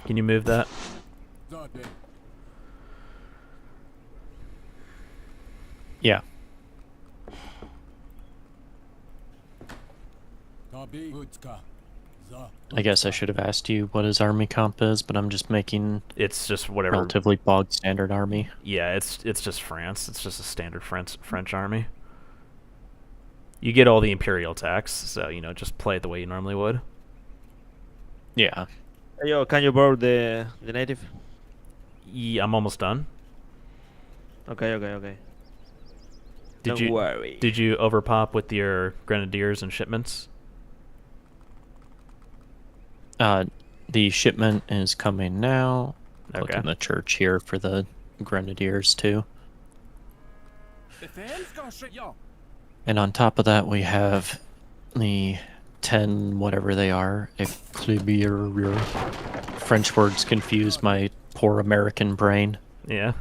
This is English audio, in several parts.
Can you move that? Yeah. I guess I should have asked you what his army comp is, but I'm just making It's just whatever. relatively bog standard army. Yeah, it's just France. It's just a standard French army. You get all the imperial tax, so you know, just play it the way you normally would. Yeah. Hey, yo, can you borrow the native? Yeah, I'm almost done. Okay. Did Don't worry. Did you overpop with your grenadiers and shipments? The shipment is coming now. Okay. Look in the church here for the grenadiers too. And on top of that, we have the 10 whatever they are. Éclairs. French words confuse my poor American brain. Yeah.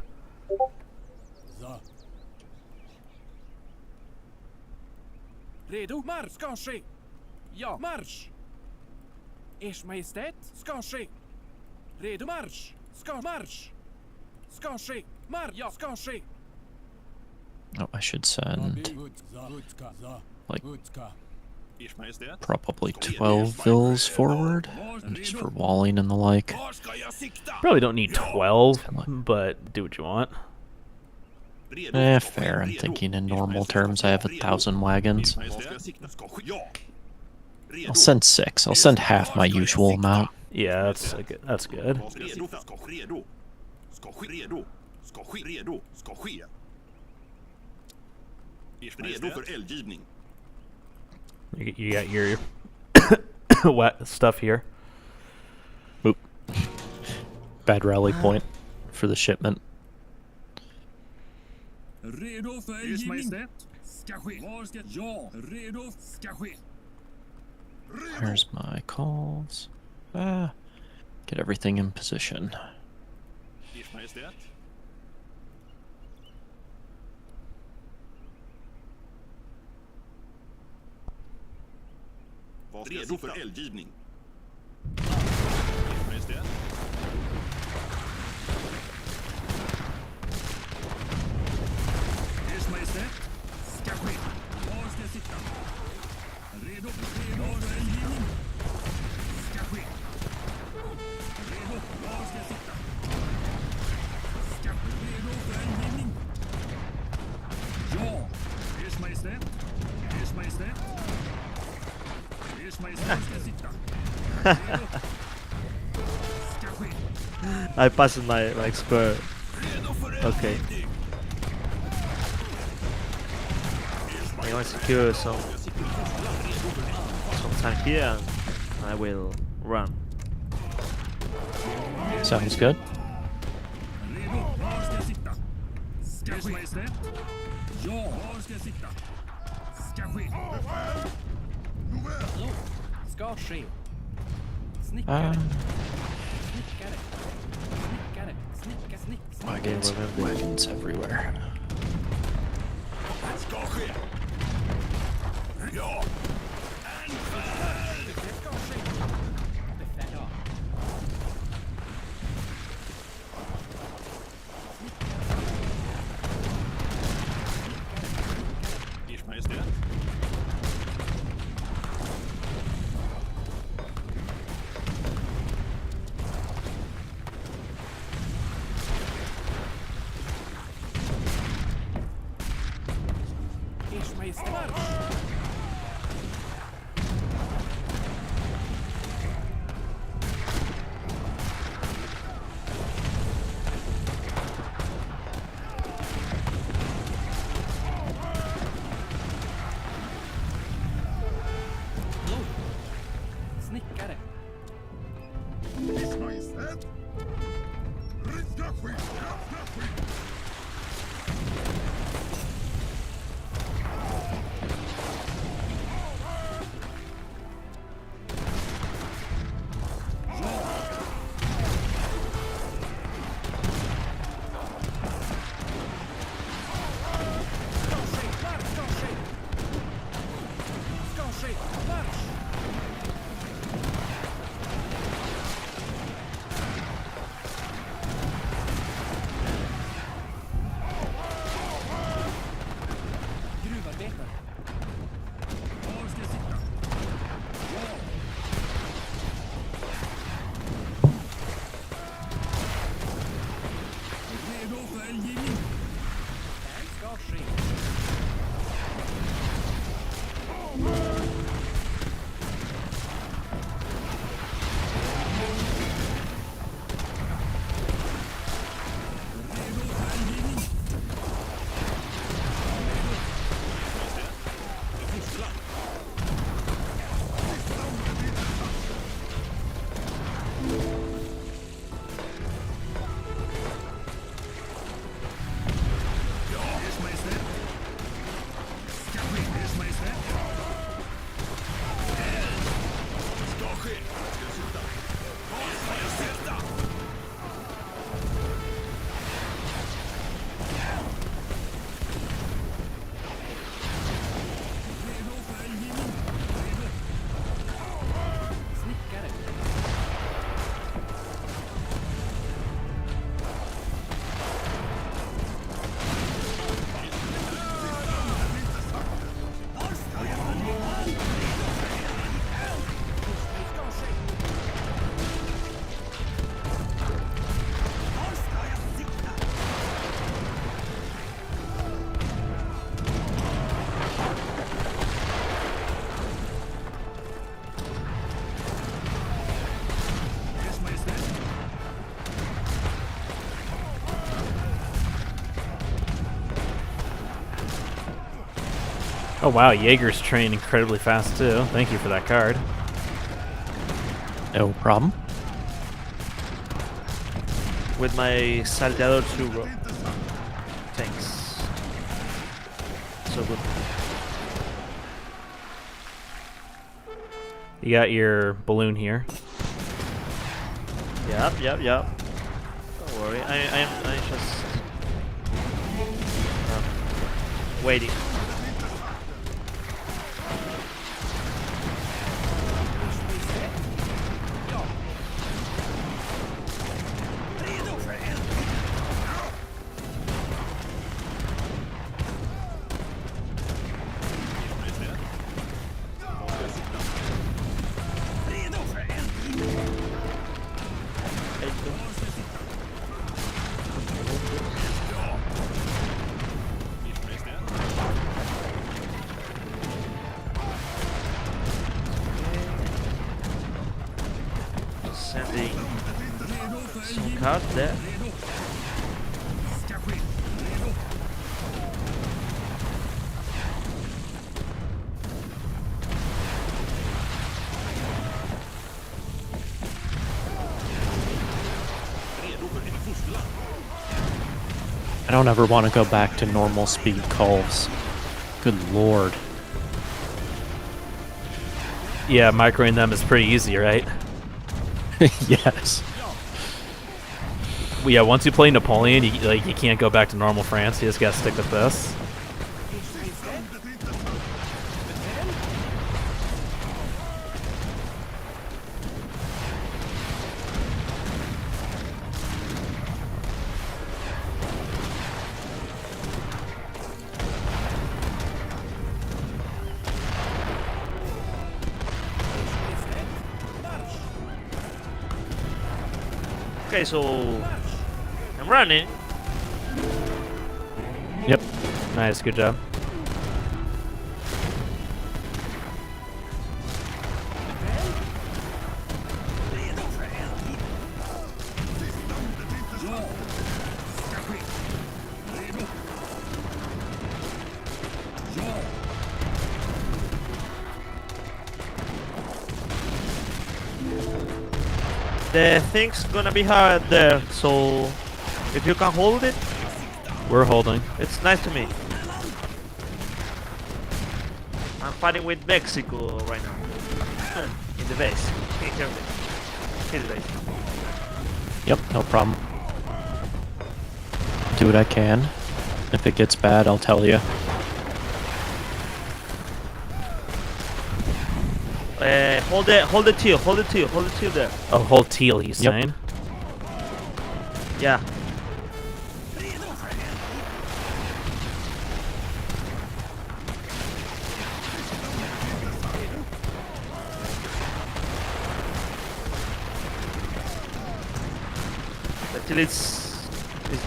Redo, marsch, ska ske. Ja, marsch. Ers Majestät, ska ske. Redo, marsch, ska marsch. Ska ske, marsch, ja, ska ske. Oh, I should send like probably 12 vills forward, just for walling and the like. Probably don't need 12, but do what you want. Fair. I'm thinking in normal terms, I have 1,000 wagons. I'll send 6. I'll send half my usual amount. Yeah, that's good. That's good. You got your wet stuff here. Oop. Bad rally point for the shipment. There's my calls. Get everything in position. Redo för eldgivning. Ers Majestät, ska ske. Var ska jag sitta? Redo för eldgivning. Ska ske. Redo, var ska jag sitta? Ska redo för eldgivning. Ja, Ers Majestät. Ers Majestät. I passed my square. Okay. I want to secure some time here, and I will run. Sounds good. Ska ske. Wagons everywhere. Ska ske. Ja. Ers Majestät. Ers Majestät. Snickare. Ers Majestät. Ska ske. Ska ske. Ska ske, marsch. Oh wow, Jaeger's train incredibly fast too. Thank you for that card. No problem. With my Salteador too, bro. Thanks. So good. You got your balloon here. Yep. Don't worry. I'm just waiting. Sending some card there. I don't ever want to go back to normal speed calls. Good lord. Yeah, microing them is pretty easy, right? Yes. Well, yeah, once you play Napoleon, you can't go back to normal France. You just gotta stick with this. Okay, so I'm running. Yep. Nice, good job. The thing's gonna be hard there, so if you can hold it, We're holding. it's nice to me. I'm fighting with Mexico right now. In the base. Here the base. Yep, no problem. Do what I can. If it gets bad, I'll tell you. Hold the teal there. Oh, hold teal, he's Yep. saying. Yeah. The teal is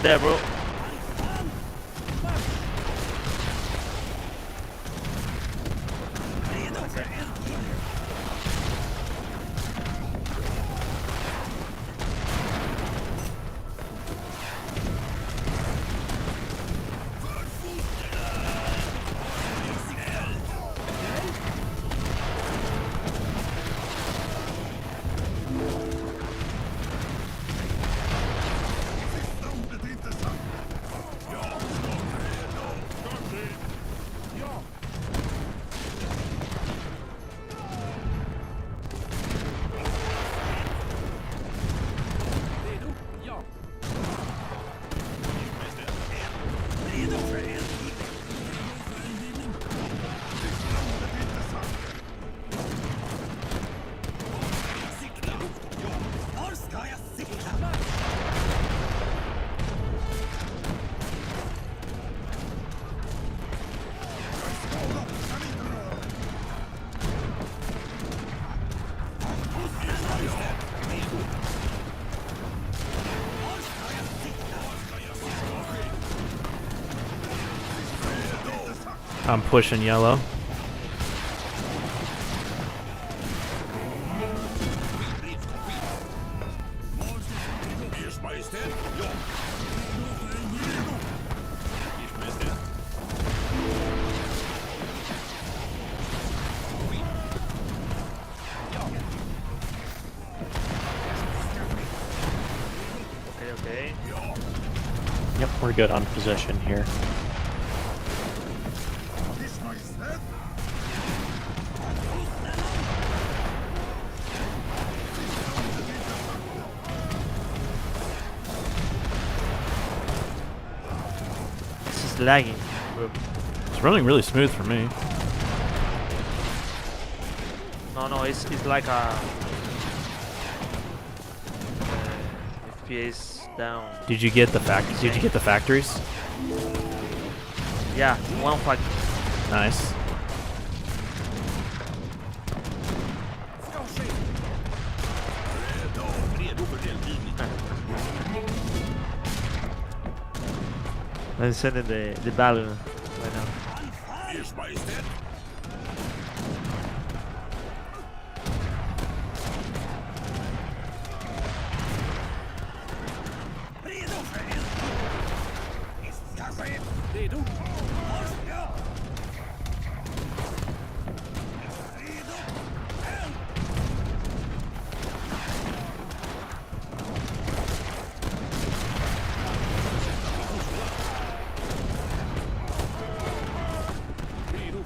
there, bro. I'm pushing yellow. okay. Yep, we're good on position here. Wish Majestät? This is lagging. It's running really smooth for me. No, it's like a FPS down. Did you get the factories? Yeah, one fact. Nice. Redo för delgivning. I'm sending the balloon right now. Ers Majestät? Redo för eld. Ska ske. Redo. Ja. Redo. Eld. Redo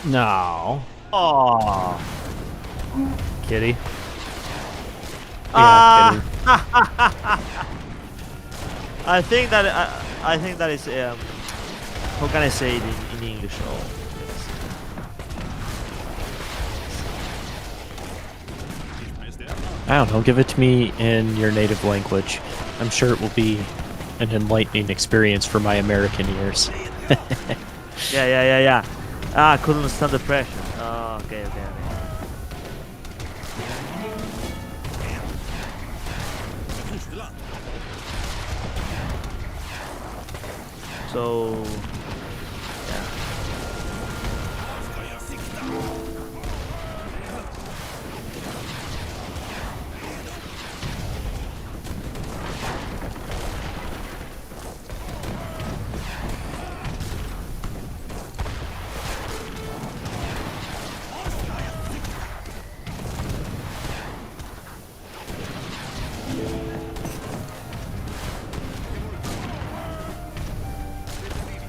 No. Oh. Kitty. Yeah, kidding. I think that is how can I say it in English? Oh, yes. I don't know. Give it to me in your native language. I'm sure it will be an enlightening experience for my American ears. Yeah. Ah, I couldn't stand the pressure. Oh, okay. So, yeah.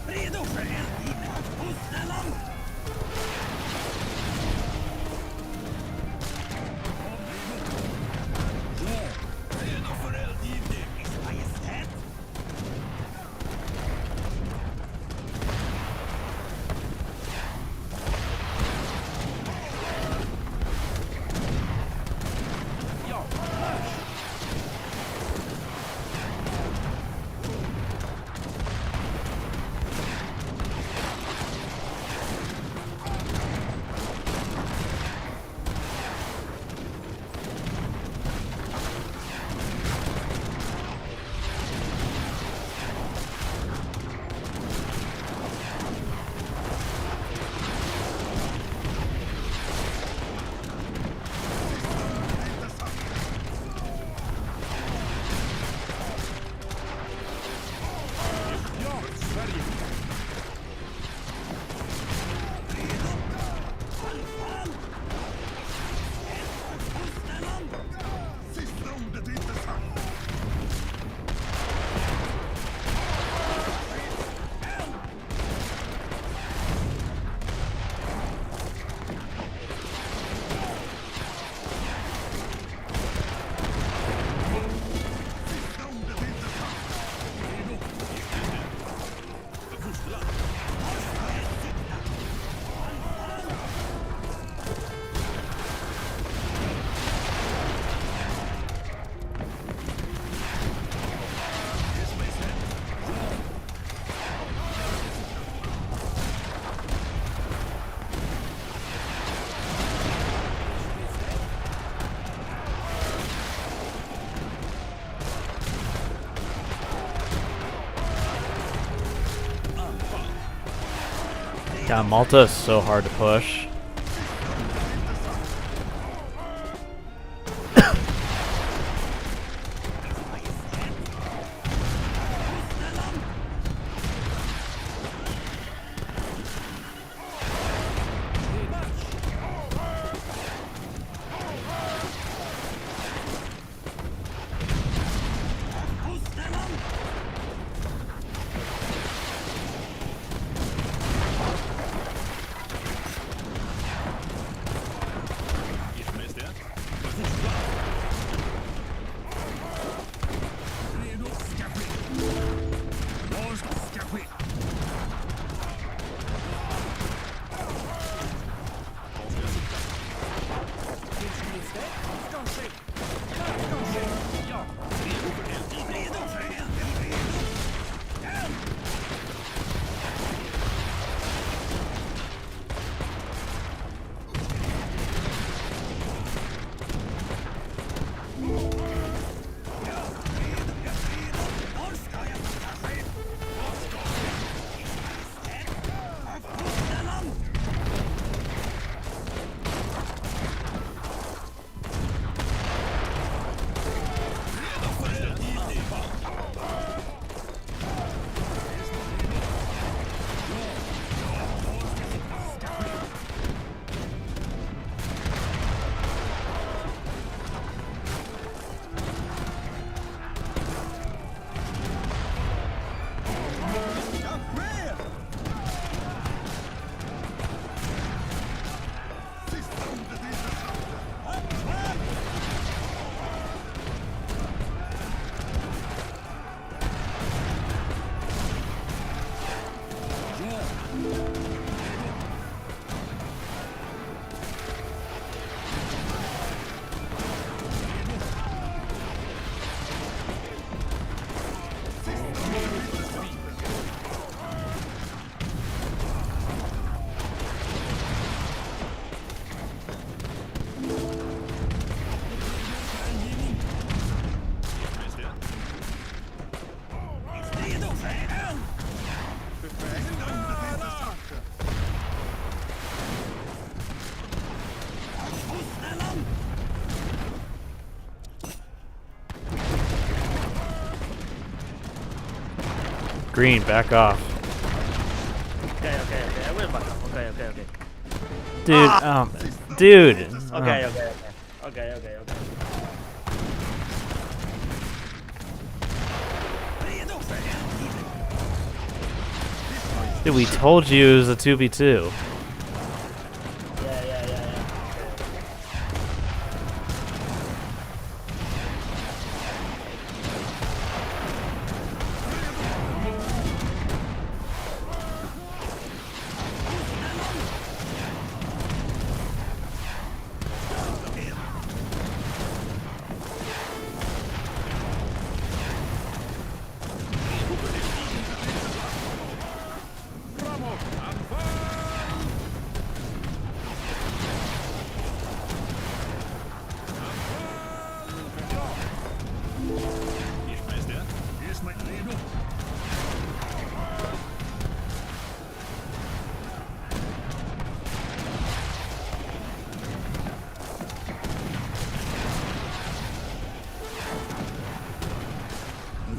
Redo för eldgivning. Fosterland. Redo för eldgivning. Ers Majestät. Sista ordet är inte sagt. Sista ordet är inte sagt. Redo. Fosterland. God, Malta is so hard to push. Green, back off. Okay, I will back up. Okay. Dude, dude. Okay. Dude, we told you it was a 2v2. Yeah.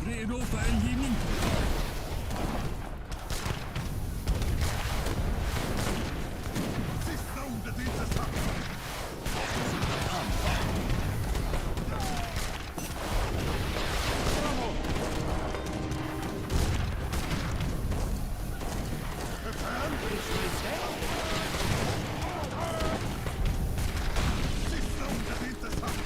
Redo för eldgivning. Sista ordet är inte sagt. Sista ordet är inte sagt. Sista ordet är inte sagt.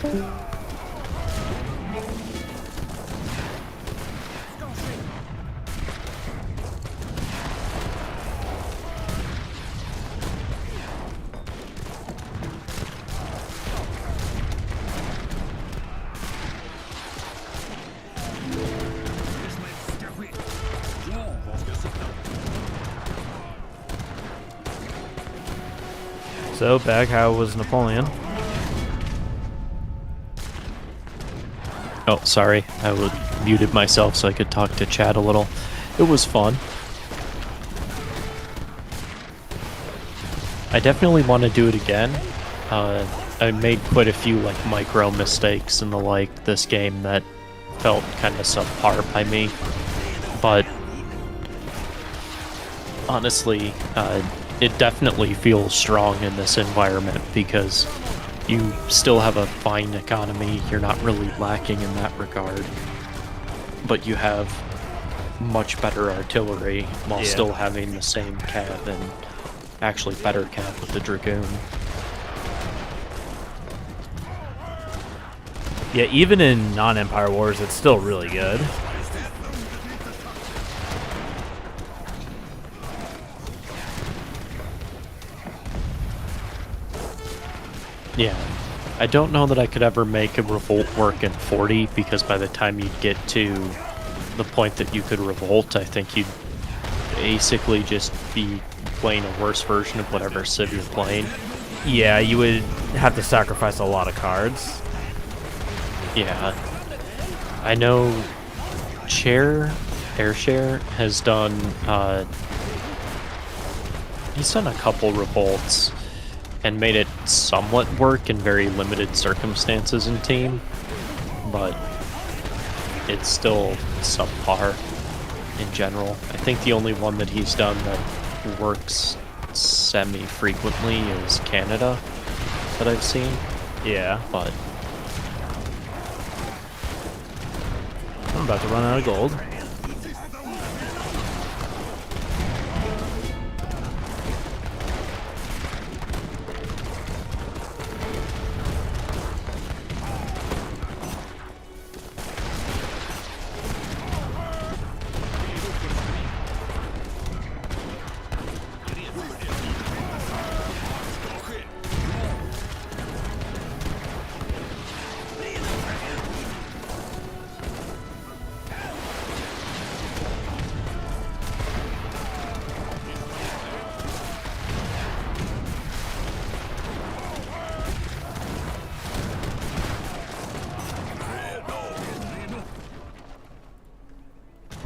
Redo. So, back, how was Napoleon? Oh, sorry. I muted myself so I could talk to chat a little. It was fun. I definitely want to do it again. I made quite a few like micro mistakes and the like this game that felt kind of subpar by me. But honestly, it definitely feels strong in this environment because you still have a fine economy, you're not really lacking in that regard, but you have much better artillery while still having the same cav and actually better cav with the Dragoon. Yeah, even in non-Empire Wars, it's still really good. Yeah, I don't know that I could ever make a revolt work in 40 because by the time you'd get to the point that you could revolt, I think you'd basically just be playing a worse version of whatever civ you're playing. Yeah, you would have to sacrifice a lot of cards. Yeah, I know Airshare has done, he's done a couple revolts and made it somewhat work in very limited circumstances in team, but it's still subpar in general. I think the only one that he's done that works semi-frequently is Canada that I've seen. Yeah. But I'm about to run out of gold.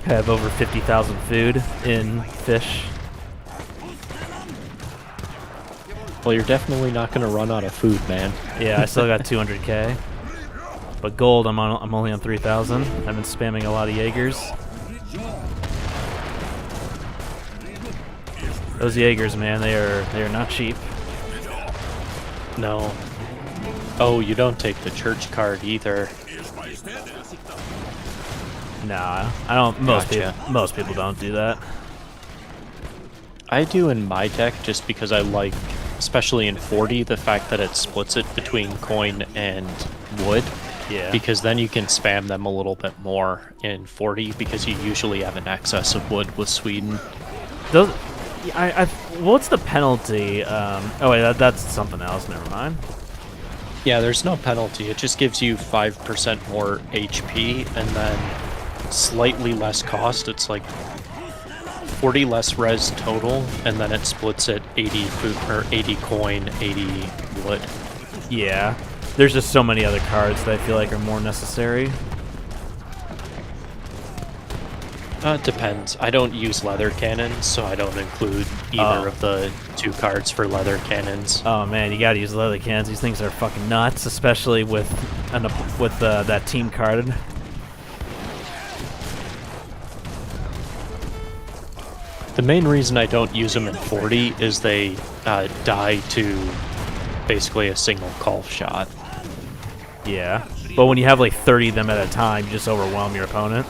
have over 50,000 food in fish. Well, you're definitely not going to run out of food, man. Yeah, I still got 200k. But gold, I'm only on 3,000. I've been spamming a lot of Jaegers. Those Jaegers, man, they are not cheap. No. Oh, you don't take the church card either. Nah, I don't. Gotcha. Most people don't do that. I do in my deck just because I like, especially in 40, the fact that it splits it between coin and wood. Yeah. Because then you can spam them a little bit more in 40 because you usually have an excess of wood with Sweden. Those, what's the penalty? Oh wait, that's something else. Never mind. Yeah, there's no penalty. It just gives you 5% more HP and then slightly less cost. It's like 40 less res total, and then it splits at 80 food or 80 coin, 80 wood. Yeah. There's just so many other cards that I feel like are more necessary. It depends. I don't use leather cannons, so I don't include either of the 2 cards for leather cannons. Oh man, you gotta use leather cans. These things are fucking nuts, especially with that team card. The main reason I don't use them in 40 is they die to basically a single call shot. Yeah, but when you have like 30 of them at a time, you just overwhelm your opponent.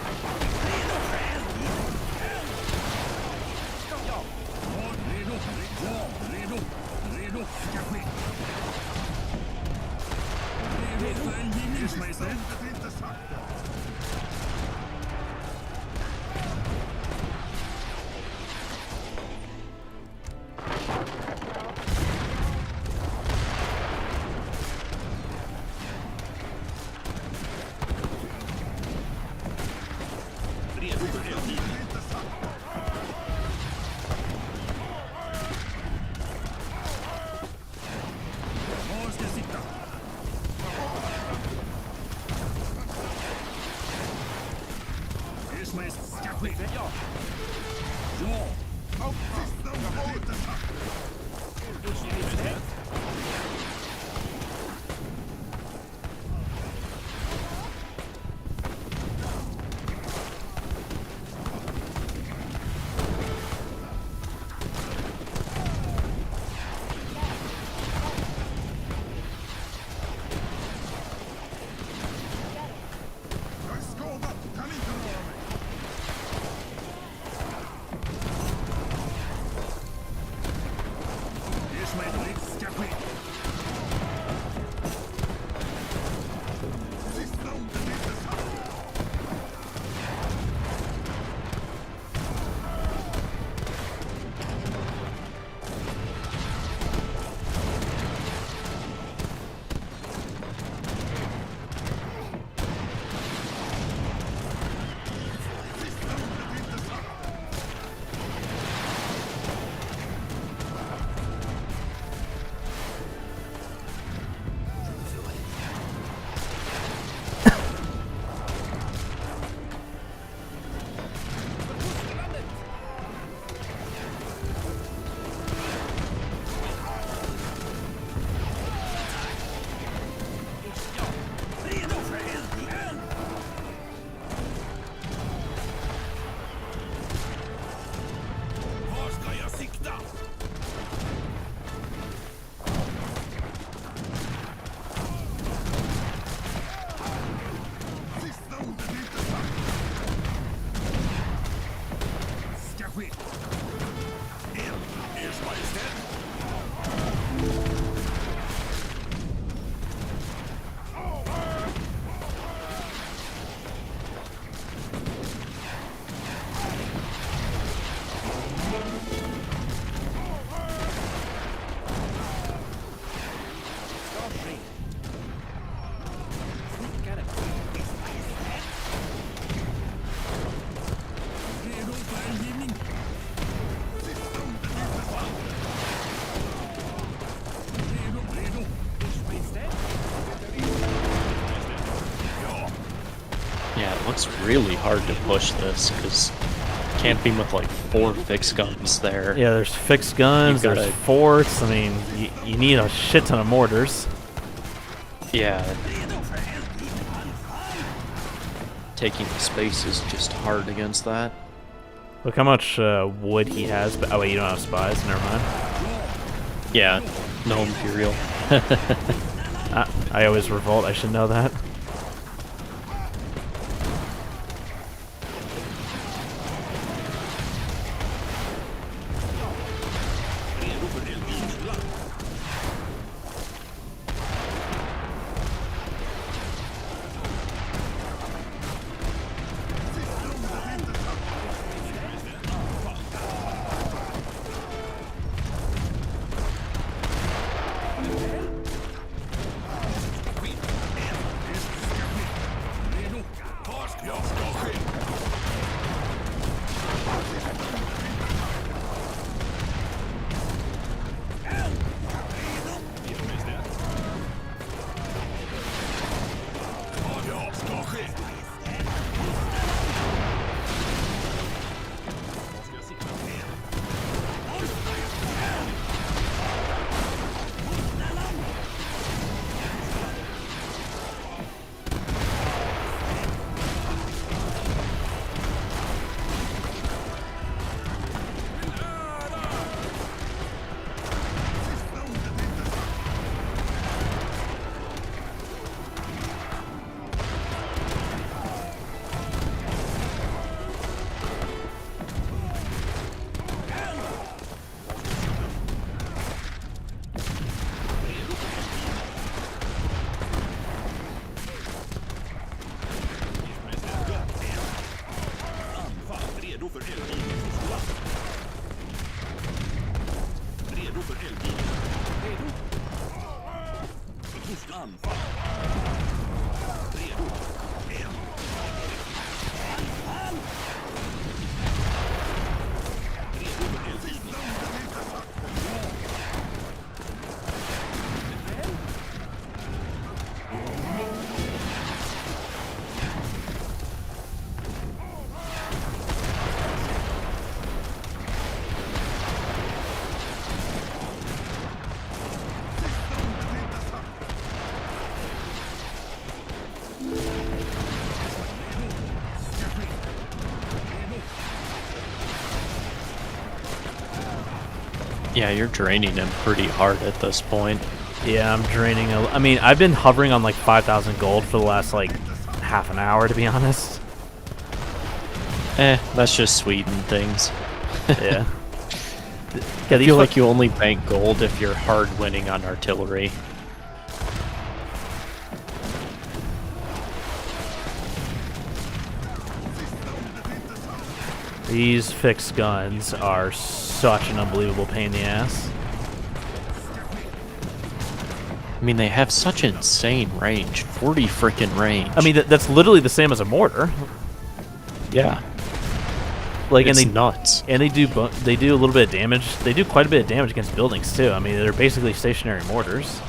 Yeah, it looks really hard to push this, because camping with like 4 fixed guns there. Yeah, there's fixed guns, You've there's gotta- forts. I mean, you need a shit ton of mortars. Yeah. Taking the space is just hard against that. Look how much wood he has. But, oh wait, you don't have spies. Never mind. Yeah, no Imperial. I always revolt. I should know that. Yeah, you're draining him pretty hard at this point. Yeah, I'm draining. I mean, I've been hovering on like 5,000 gold for the last like half an hour, to be honest. That's just Sweden things. Yeah. I feel like you only bank gold if you're hard winning on artillery. These fixed guns are such an unbelievable pain in the ass. I mean, they have such insane range. 40 frickin' range. I mean, that's literally the same as a mortar. yeah. Like, It's and they nuts. and they do a little bit of damage. They do quite a bit of damage against buildings too. I mean, they're basically stationary mortars.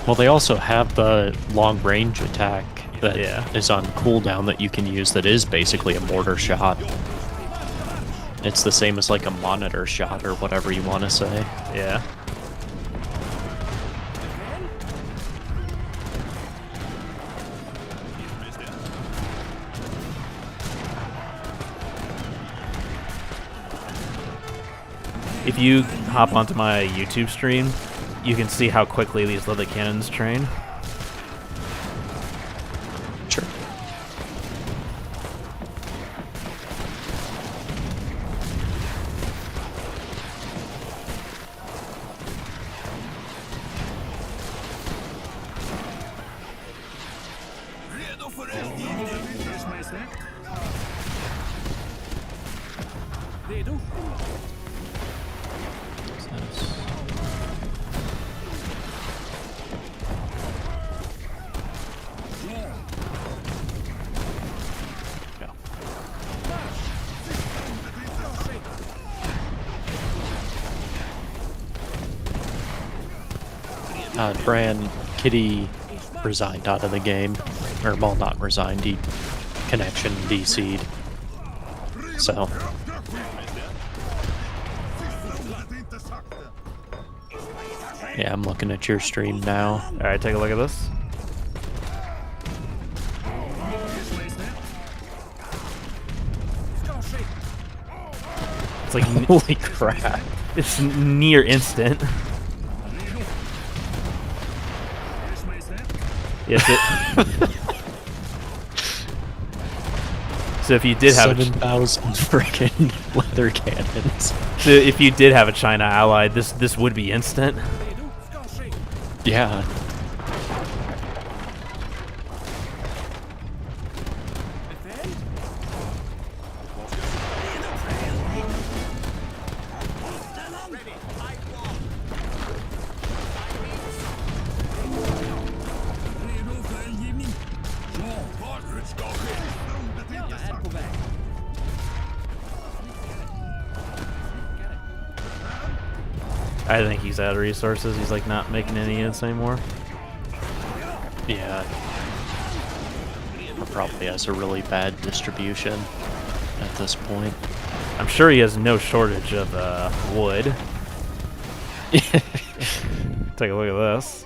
Well, they also have the long range attack that is Yeah. on cooldown that you can use that is basically a mortar shot. It's the same as like a monitor shot or whatever you want to say. Yeah. If you hop onto my YouTube stream, you can see how quickly these leather cannons train. Sure. Redo för eldgivning, Ers Majestät. Redo? Bran, Kitty resigned out of the game. or well, not resigned. He connection DC'd. So yeah, I'm looking at your stream now. All right, take a look at this. It's like Holy crap! it's near instant. Yes, it. So if you did have 7,000 freaking leather cannons. so if you did have a China ally, this would be instant. Yeah. Redo för eldgivning. Ja, vad ska ske? Jag är på väg. I think he's out of resources. He's like not making any units anymore. Yeah. Or probably has a really bad distribution at this point. I'm sure he has no shortage of wood. Take a look at this.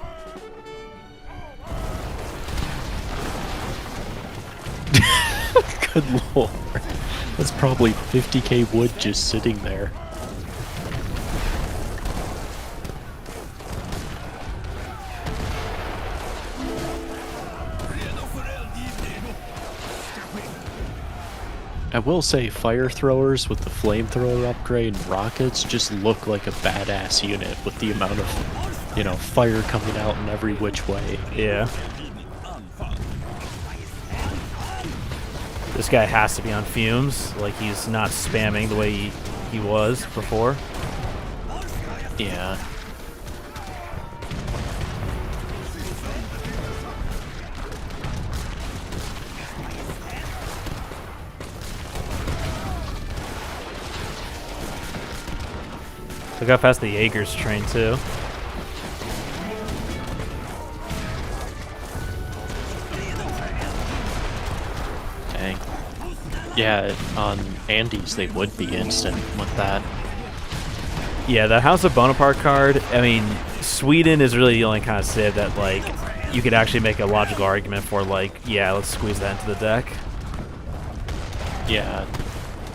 Good lord. That's probably 50k wood just sitting there. I will say fire throwers with the flamethrower upgrade and rockets just look like a badass unit with the amount of, you know, fire coming out in every which way. Yeah. This guy has to be on fumes. Like he's not spamming the way he was before. Yeah. Look how fast the Jaeger's train too. Dang. Yeah, on Andes they would be instant with that. Yeah, that House of Bonaparte card, I mean, Sweden is really the only kind of civ that, like, you could actually make a logical argument for, like, yeah, let's squeeze that into the deck. Yeah.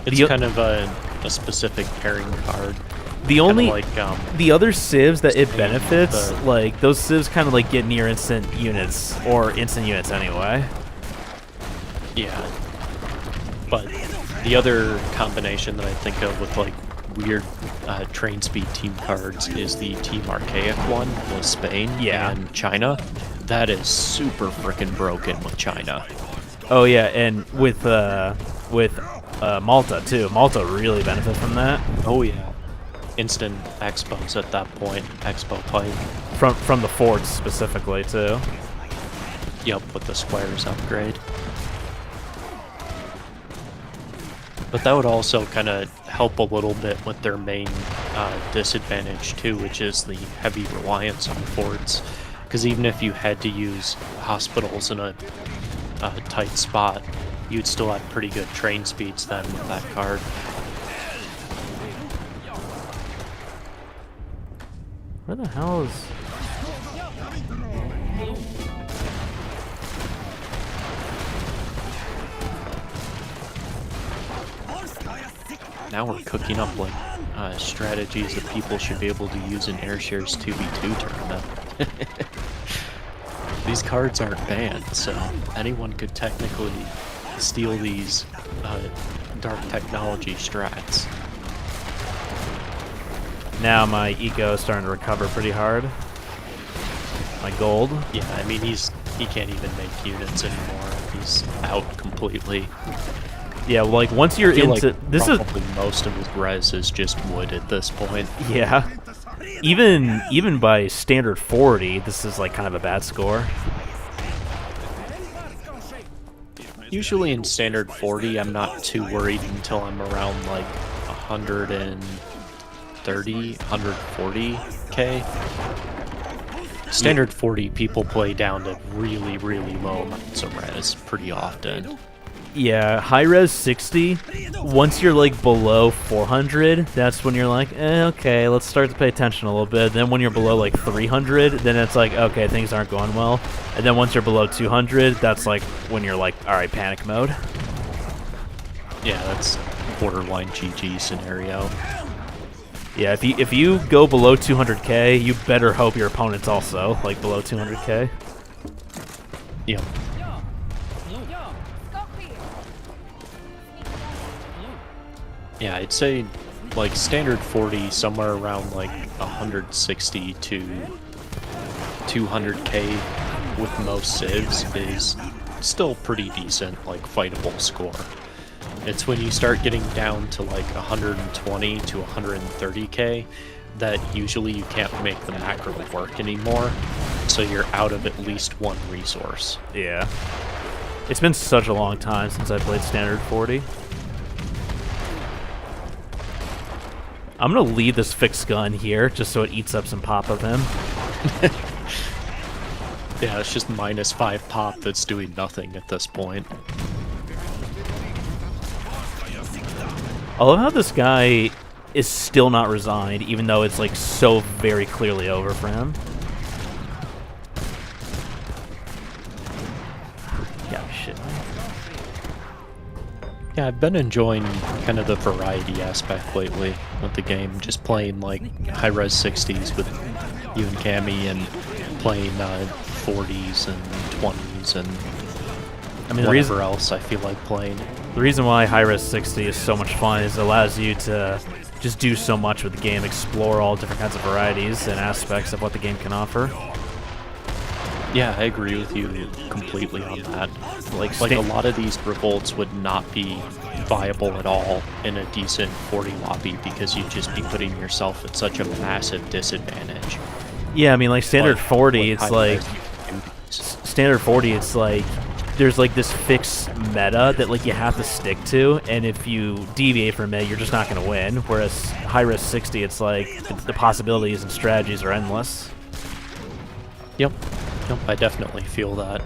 It's The- kind of a specific pairing card. The only, Kinda like, the other civs that it Spain, benefits, the- like, those civs kind of, like, get near instant units, or instant units anyway. yeah. But the other combination that I think of with, like, weird train speed team cards is the Team Archaic one with Spain Yeah. and China. That is super freaking broken with China. Oh, yeah, and with Malta, too. Malta really benefits from that. Oh yeah. Instant expos at that point. Expo pipe. From the forts specifically, too. Yep, with the squares upgrade. But that would also kind of help a little bit with their main disadvantage too, which is the heavy reliance on forts. Because even if you had to use hospitals in a tight spot, you'd still have pretty good train speeds then with that card. Where the hell is... Now we're cooking up like strategies that people should be able to use in Airshare's 2v2 tournament. These cards aren't banned, so anyone could technically steal these dark technology strats. Now my eco is starting to recover pretty hard. My gold. Yeah, I mean he can't even make units anymore. He's out completely. Yeah, well, like once you're I feel into like this is probably most of his res is just wood at this point. yeah. Even by standard 40, this is like kind of a bad score. Usually in standard 40, I'm not too worried until I'm around like 130, 140k. Standard 40 people play down to really, really low amounts of res pretty often. Yeah, high res 60. Once you're like below 400, that's when you're like, okay, let's start to pay attention a little bit. Then when you're below like 300, then it's like, okay, things aren't going well. And then once you're below 200, that's like when you're like, all right, panic mode. Yeah, that's borderline GG scenario. Yeah, if you go below 200k, you better hope your opponent's also like below 200k. Yep. Yeah, I'd say like standard 40 somewhere around like 160 to 200k with most civs is still pretty decent, like fightable score. It's when you start getting down to like 120 to 130k that usually you can't make the macro work anymore, so you're out of at least one resource. Yeah. It's been such a long time since I played standard 40. I'm gonna leave this fixed gun here just so it eats up some pop of him. Yeah, it's just -5 pop that's doing nothing at this point. I love how this guy is still not resigned, even though it's like so very clearly over for him. Yeah, shit. Yeah, I've been enjoying kind of the variety aspect lately with the game. Just playing like high-res 60s with you and Cammy, and playing 40s and 20s and I mean, whatever else I feel like playing. The reason why high-res 60 is so much fun is it allows you to just do so much with the game, explore all different kinds of varieties and aspects of what the game can offer. Yeah, I agree with you completely on that. Like a lot of these revolts would not be viable at all in a decent 40 lobby because you'd just be putting yourself at such a massive disadvantage. Yeah, I mean, like standard But 40, with it's like standard 40, it's like there's like this fixed meta that like you have to stick to, and if you deviate from it, you're just not going to win. Whereas high-res 60, it's like the possibilities and strategies are endless. Yep. Yep, I definitely feel that.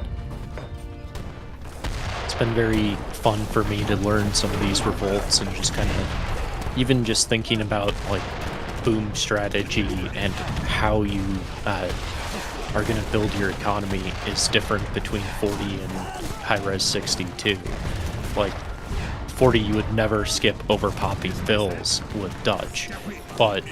It's been very fun for me to learn some of these revolts and just kind of, even just thinking about like boom strategy and how you are going to build your economy is different between 40 and high-res 60 too. Like 40 you would never skip overpopping fills with Dutch, but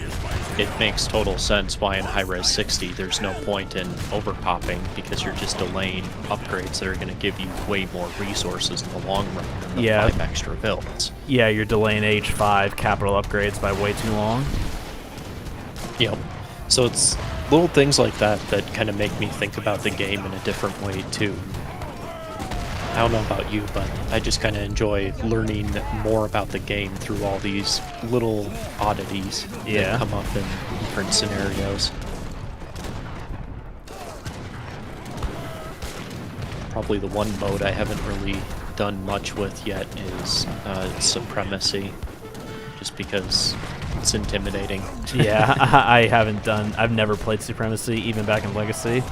it makes total sense why in high-res 60 there's no point in overpopping because you're just delaying upgrades that are going to give you way more resources in the long run than the 5 extra builds. Yeah, you're delaying H5 capital upgrades by way too long. Yep. So it's little things like that that kind of make me think about the game in a different way too. I don't know about you, but I just kind of enjoy learning more about the game through all these little oddities that come up in different scenarios. Probably the one mode I haven't really done much with yet is Supremacy, just because it's intimidating. Yeah, I've never played Supremacy, even back in Legacy.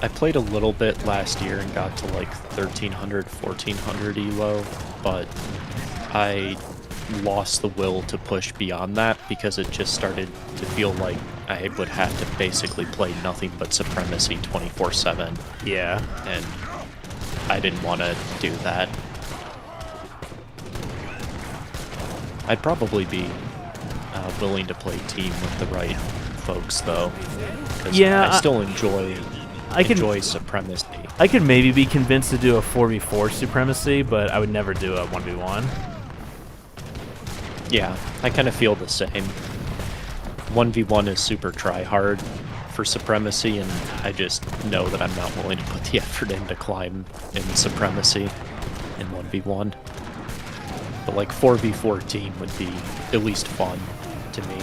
I played a little bit last year and got to like 1300, 1400 elo, but I lost the will to push beyond that because it just started to feel like I would have to basically play nothing but Supremacy 24/7. Yeah. And I didn't want to do that. I'd probably be willing to play team with the right folks though, because I still enjoy Supremacy. I could maybe be convinced to do a 4v4 Supremacy, but I would never do a 1v1. Yeah, I kind of feel the same. 1v1 is super try-hard for Supremacy, and I just know that I'm not willing to put the effort in to climb in Supremacy in 1v1. But like 4v4 team would be at least fun to me.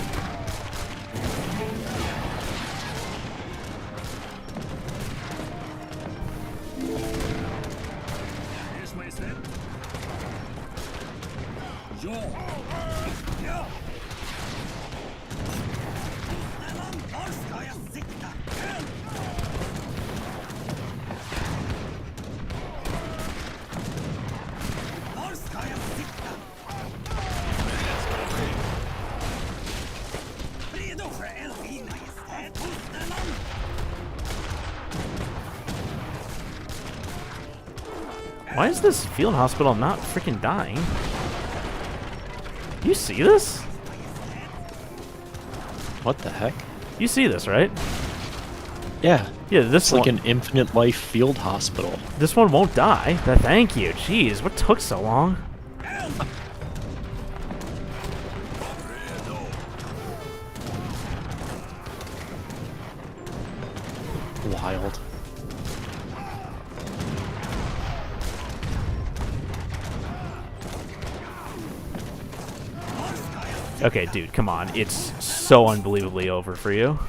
Why is this field hospital not freaking dying? You see this? What the heck? You see this, right? Yeah. Yeah, this It's like one, an infinite life field hospital. this one won't die. Thank you. Jeez, what took so long? Wild. Okay, dude, come on. It's so unbelievably over for you.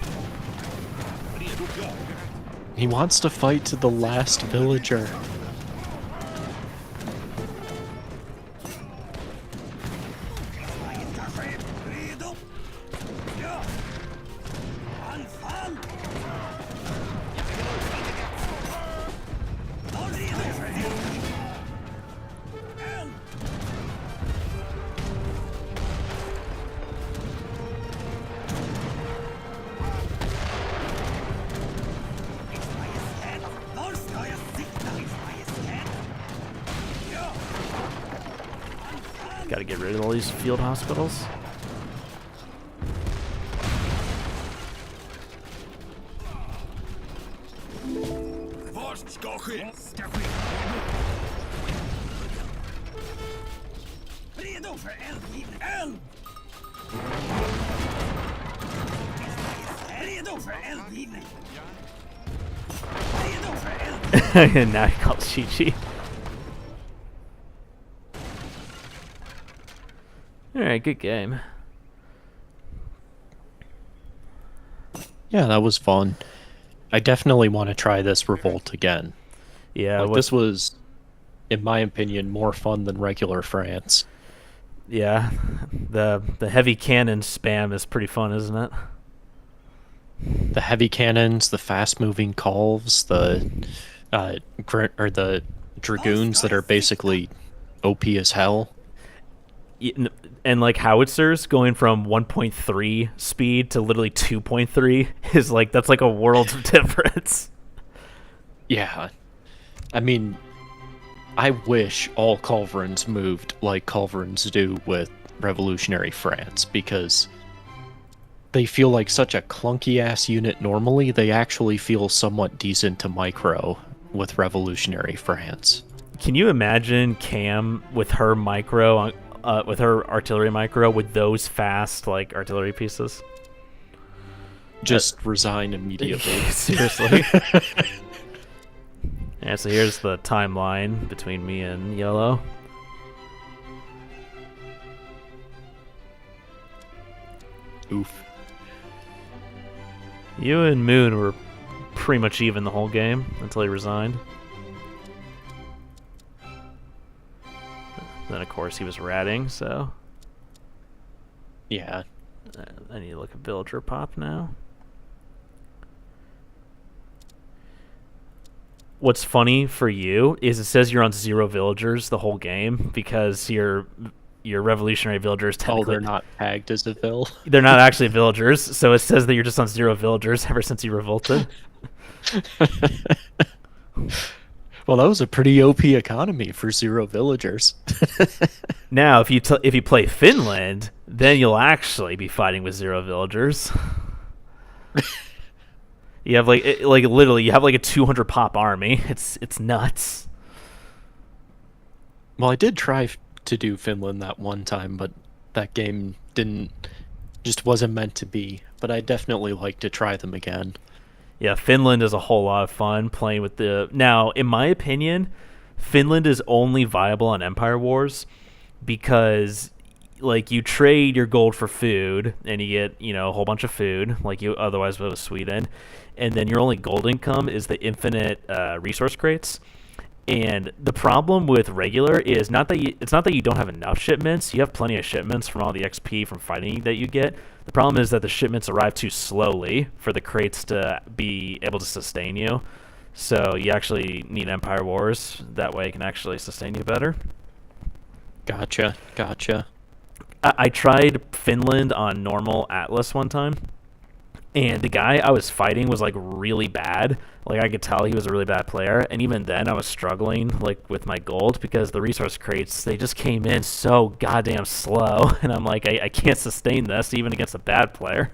He wants to fight to the last villager. Redo. Ja. Anfall. Redo för eldgivning. Eld. Var ska jag sikta? Majestät. Ja. Gotta get rid of all these field hospitals. Vad ska ske? Ska ske. Redo för eldgivning. Eld! Redo för eldgivning. Redo för eldgivning. Now he calls Chi-Chi. Alright, good game. Yeah, that was fun. I definitely want to try this revolt again. Yeah, Like, this was, in my opinion, more fun than regular France. yeah. The heavy cannon spam is pretty fun, isn't it? The heavy cannons, the fast-moving calves, the the dragoons that are basically OP as hell. And like howitzers going from 1.3 speed to literally 2.3 is like, that's like a world of difference. Yeah. I mean, I wish all culverins moved like culverins do with revolutionary France, because they feel like such a clunky-ass unit normally. They actually feel somewhat decent to micro with revolutionary France. Can you imagine Cam with her micro, with her artillery micro, with those fast like artillery pieces? Just resign immediately. Seriously. Yeah, so here's the timeline between me and Yellow. Oof. You and Moon were pretty much even the whole game until he resigned. Then, of course, he was ratting, so Yeah. I need to look at villager pop now. What's funny for you is it says you're on 0 villagers the whole game because your revolutionary villagers Oh, technically they're not tagged as a vill? they're not actually villagers, so it says that you're just on 0 villagers ever since you revolted. Well, that was a pretty OP economy for 0 villagers. Now, if you play Finland, then you'll actually be fighting with 0 villagers. You have like literally you have like a 200 pop army. It's nuts. Well, I did try to do Finland that one time, but that game just wasn't meant to be. But I definitely like to try them again. Yeah, Finland is a whole lot of fun playing with the... Now, in my opinion, Finland is only viable on Empire Wars because, like, you trade your gold for food and you get, a whole bunch of food, like you otherwise would with Sweden, and then your only gold income is the infinite resource crates. And the problem with regular is it's not that you don't have enough shipments. You have plenty of shipments from all the XP from fighting that you get. The problem is that the shipments arrive too slowly for the crates to be able to sustain you. So you actually need Empire Wars. That way it can actually sustain you better. Gotcha. I tried Finland on normal Atlas one time. and the guy I was fighting was like really bad. Like I could tell he was a really bad player, and even then I was struggling like with my gold because the resource crates, they just came in so goddamn slow, and I'm like, I can't sustain this even against a bad player.